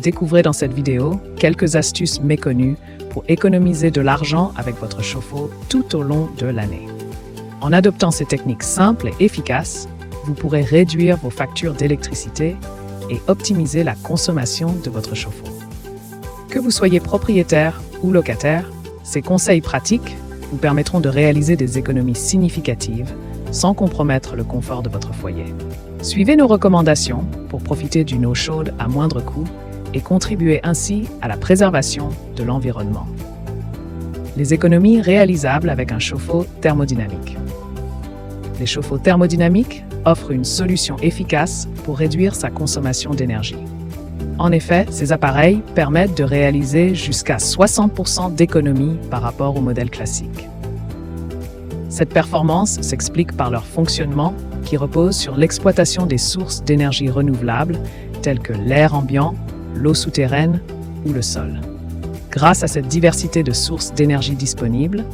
Découvrez dans cette vidéo quelques astuces méconnues pour économiser de l'argent avec votre chauffe-eau tout au long de l'année. En adoptant ces techniques simples et efficaces, vous pourrez réduire vos factures d'électricité et optimiser la consommation de votre chauffe-eau. Que vous soyez propriétaire ou locataire, ces conseils pratiques vous permettront de réaliser des économies significatives sans compromettre le confort de votre foyer. Suivez nos recommandations pour profiter d'une eau chaude à moindre coût et contribuer ainsi à la préservation de l'environnement. Les économies réalisables avec un chauffe-eau thermodynamique. Les chauffe-eau thermodynamiques offrent une solution efficace pour réduire sa consommation d'énergie. En effet, ces appareils permettent de réaliser jusqu'à 60% d'économie par rapport au modèle classique. Cette performance s'explique par leur fonctionnement qui repose sur l'exploitation des sources d'énergie renouvelables telles que l'air ambiant, l'eau souterraine ou le sol. Grâce à cette diversité de sources d'énergie disponibles,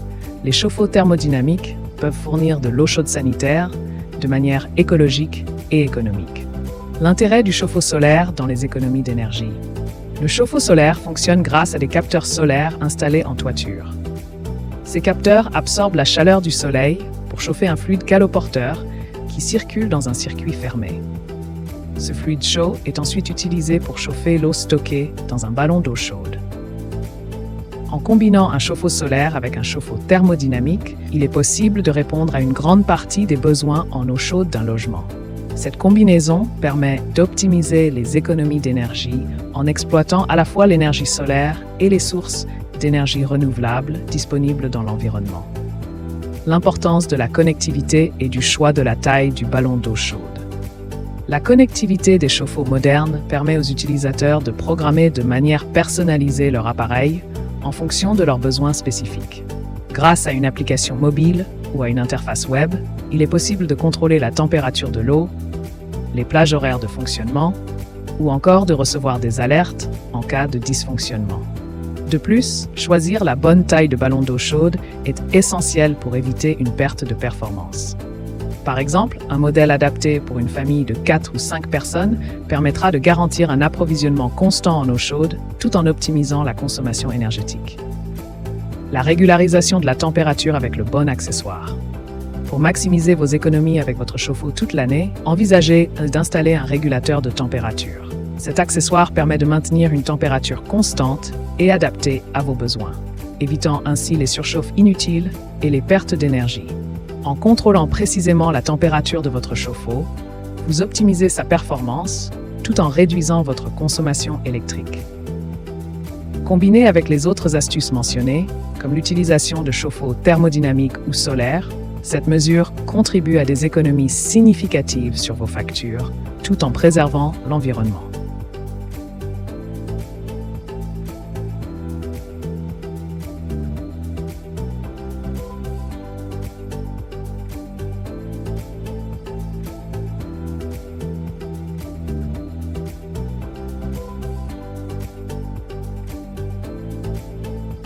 les chauffe-eau thermodynamiques peuvent fournir de l'eau chaude sanitaire de manière écologique et économique. L'intérêt du chauffe-eau solaire dans les économies d'énergie. Le chauffe-eau solaire fonctionne grâce à des capteurs solaires installés en toiture. Ces capteurs absorbent la chaleur du soleil pour chauffer un fluide caloporteur qui circule dans un circuit fermé. Ce fluide chaud est ensuite utilisé pour chauffer l'eau stockée dans un ballon d'eau chaude. En combinant un chauffe-eau solaire avec un chauffe-eau thermodynamique, il est possible de répondre à une grande partie des besoins en eau chaude d'un logement. Cette combinaison permet d'optimiser les économies d'énergie en exploitant à la fois l'énergie solaire et les sources d'énergie renouvelable disponibles dans l'environnement. L'importance de la connectivité et du choix de la taille du ballon d'eau chaude. La connectivité des chauffe-eau modernes permet aux utilisateurs de programmer de manière personnalisée leur appareil en fonction de leurs besoins spécifiques. Grâce à une application mobile ou à une interface web, il est possible de contrôler la température de l'eau, les plages horaires de fonctionnement ou encore de recevoir des alertes en cas de dysfonctionnement. De plus, choisir la bonne taille de ballon d'eau chaude est essentiel pour éviter une perte de performance. Par exemple, un modèle adapté pour une famille de 4 ou 5 personnes permettra de garantir un approvisionnement constant en eau chaude tout en optimisant la consommation énergétique. La régularisation de la température avec le bon accessoire. Pour maximiser vos économies avec votre chauffe-eau toute l'année, envisagez d'installer un régulateur de température. Cet accessoire permet de maintenir une température constante et adaptée à vos besoins, évitant ainsi les surchauffes inutiles et les pertes d'énergie. En contrôlant précisément la température de votre chauffe-eau, vous optimisez sa performance tout en réduisant votre consommation électrique. Combiné avec les autres astuces mentionnées, comme l'utilisation de chauffe-eau thermodynamiques ou solaires, cette mesure contribue à des économies significatives sur vos factures, tout en préservant l'environnement.